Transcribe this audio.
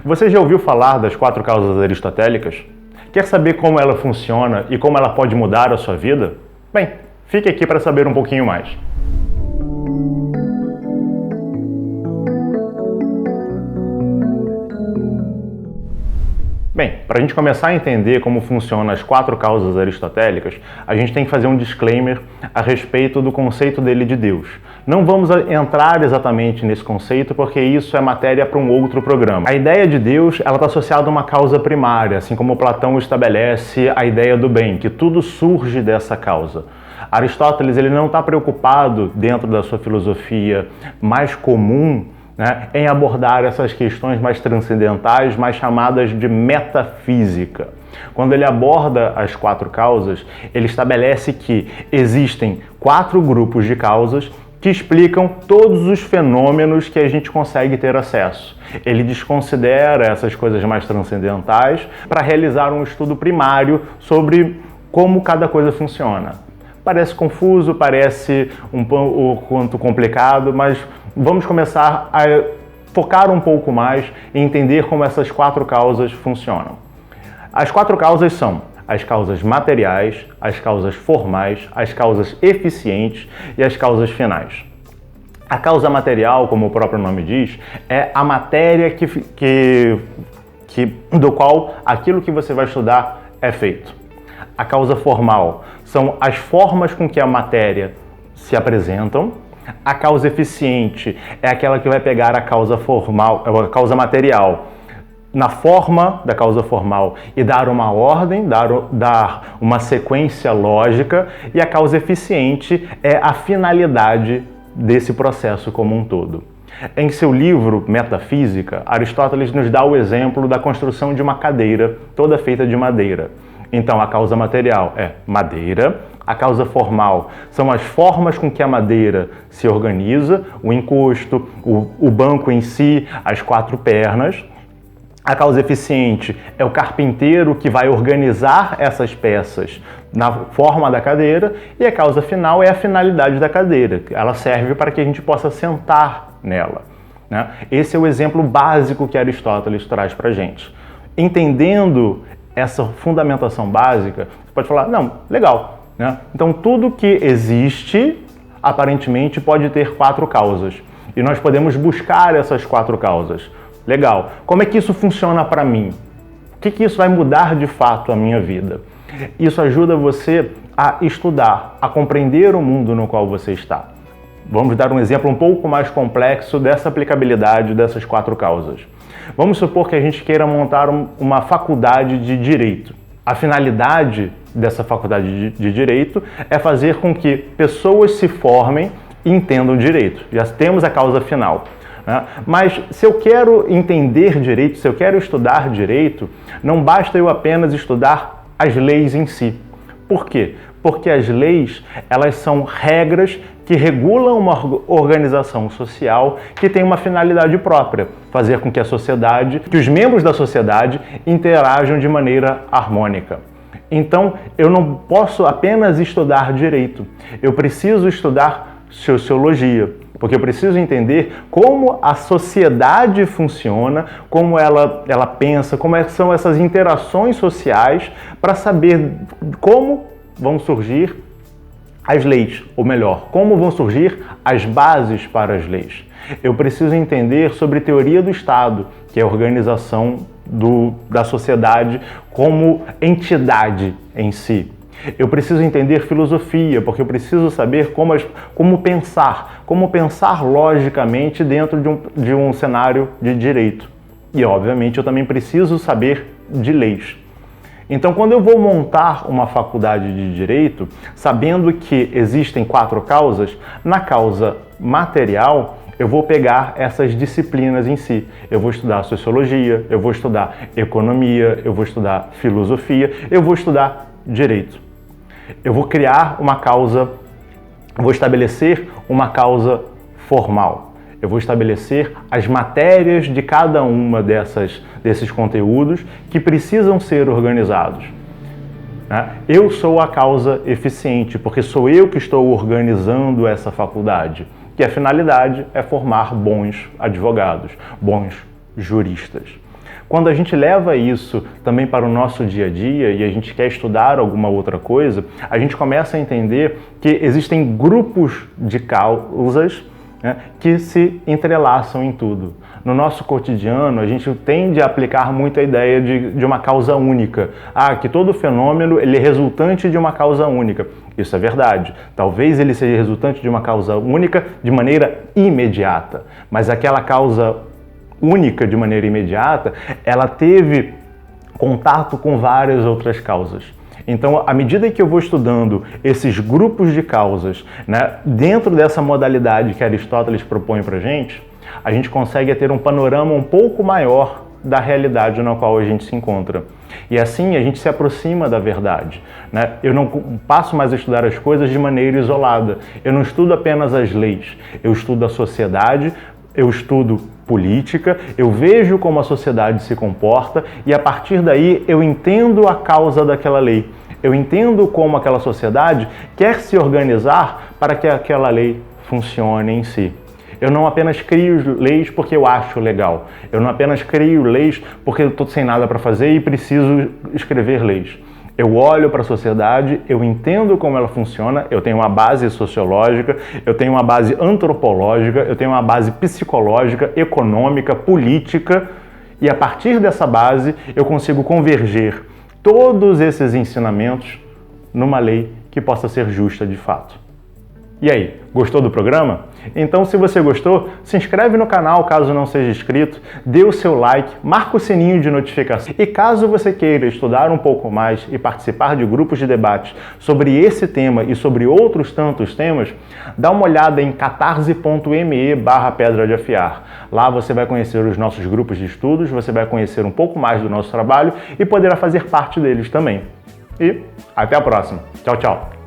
Você já ouviu falar das 4 causas aristotélicas? Quer saber como ela funciona e como ela pode mudar a sua vida? Bem, fique aqui para saber um pouquinho mais. Bem, para a gente começar a entender como funcionam as 4 causas aristotélicas, a gente tem que fazer um disclaimer a respeito do conceito dele de Deus. Não vamos entrar exatamente nesse conceito porque isso é matéria para um outro programa. A ideia de Deus ela está associada a uma causa primária, assim como Platão estabelece a ideia do bem, que tudo surge dessa causa. Aristóteles ele não está preocupado, dentro da sua filosofia mais comum, em abordar essas questões mais transcendentais, mais chamadas de metafísica. Quando ele aborda as 4 causas, ele estabelece que existem 4 grupos de causas que explicam todos os fenômenos que a gente consegue ter acesso. Ele desconsidera essas coisas mais transcendentais para realizar um estudo primário sobre como cada coisa funciona. Parece confuso, parece um quanto complicado, mas vamos começar a focar um pouco mais e entender como essas 4 causas funcionam. As 4 causas são as causas materiais, as causas formais, as causas eficientes e as causas finais. A causa material, como o próprio nome diz, é a matéria do qual aquilo que você vai estudar é feito. A causa formal são as formas com que a matéria se apresentam. A causa eficiente é aquela que vai pegar a causa formal, a causa material na forma da causa formal e dar uma ordem, dar uma sequência lógica, e a causa eficiente é a finalidade desse processo como um todo. Em seu livro Metafísica, Aristóteles nos dá o exemplo da construção de uma cadeira toda feita de madeira. Então, a causa material é madeira, a causa formal são as formas com que a madeira se organiza, o encosto, o banco em si, as 4 pernas. A causa eficiente é o carpinteiro que vai organizar essas peças na forma da cadeira, e a causa final é a finalidade da cadeira. Ela serve para que a gente possa sentar nela. Esse é o exemplo básico que Aristóteles traz para a gente. Entendendo essa fundamentação básica, você pode falar, não, legal. Então, tudo que existe, aparentemente, pode ter 4 causas. E nós podemos buscar essas 4 causas. Legal. Como é que isso funciona para mim? O que isso vai mudar de fato a minha vida? Isso ajuda você a estudar, a compreender o mundo no qual você está. Vamos dar um exemplo um pouco mais complexo dessa aplicabilidade dessas 4 causas. Vamos supor que a gente queira montar uma faculdade de Direito. A finalidade dessa faculdade de Direito é fazer com que pessoas se formem e entendam direito. Já temos a causa final. Mas se eu quero entender direito, se eu quero estudar direito, não basta eu apenas estudar as leis em si. Por quê? Porque as leis, elas são regras que regulam uma organização social que tem uma finalidade própria, fazer com que que os membros da sociedade interajam de maneira harmônica. Então, eu não posso apenas estudar direito, eu preciso estudar sociologia, porque eu preciso entender como a sociedade funciona, como ela pensa, como são essas interações sociais, para saber como vão surgir as leis, ou melhor, como vão surgir as bases para as leis. Eu preciso entender sobre teoria do Estado, que é a organização da sociedade como entidade em si. Eu preciso entender filosofia, porque eu preciso saber como pensar logicamente dentro de um cenário de direito. E, obviamente, eu também preciso saber de leis. Então, quando eu vou montar uma faculdade de Direito, sabendo que existem 4 causas, na causa material, eu vou pegar essas disciplinas em si. Eu vou estudar Sociologia, eu vou estudar Economia, eu vou estudar Filosofia, eu vou estudar Direito. Eu vou vou estabelecer uma causa formal. Eu vou estabelecer as matérias de cada uma desses conteúdos que precisam ser organizados. Eu sou a causa eficiente, porque sou eu que estou organizando essa faculdade, que a finalidade é formar bons advogados, bons juristas. Quando a gente leva isso também para o nosso dia a dia e a gente quer estudar alguma outra coisa, a gente começa a entender que existem grupos de causas, né, que se entrelaçam em tudo. No nosso cotidiano, a gente tende a aplicar muito a ideia de uma causa única. Que todo fenômeno ele é resultante de uma causa única. Isso é verdade. Talvez ele seja resultante de uma causa única de maneira imediata, mas aquela causa única de maneira imediata, ela teve contato com várias outras causas. Então, à medida que eu vou estudando esses grupos de causas, né, dentro dessa modalidade que Aristóteles propõe para a gente consegue ter um panorama um pouco maior da realidade na qual a gente se encontra. E assim a gente se aproxima da verdade, né? Eu não passo mais a estudar as coisas de maneira isolada. Eu não estudo apenas as leis, eu estudo a sociedade, eu estudo política, eu vejo como a sociedade se comporta e a partir daí eu entendo a causa daquela lei. Eu entendo como aquela sociedade quer se organizar para que aquela lei funcione em si. Eu não apenas crio leis porque eu acho legal. Eu não apenas crio leis porque eu estou sem nada para fazer e preciso escrever leis. Eu olho para a sociedade, eu entendo como ela funciona, eu tenho uma base sociológica, eu tenho uma base antropológica, eu tenho uma base psicológica, econômica, política, e a partir dessa base eu consigo converger todos esses ensinamentos numa lei que possa ser justa de fato. E aí, gostou do programa? Então, se você gostou, se inscreve no canal caso não seja inscrito, dê o seu like, marca o sininho de notificação. E caso você queira estudar um pouco mais e participar de grupos de debate sobre esse tema e sobre outros tantos temas, dá uma olhada em catarse.me/pedra de afiar. Lá você vai conhecer os nossos grupos de estudos, você vai conhecer um pouco mais do nosso trabalho e poderá fazer parte deles também. E até a próxima. Tchau, tchau!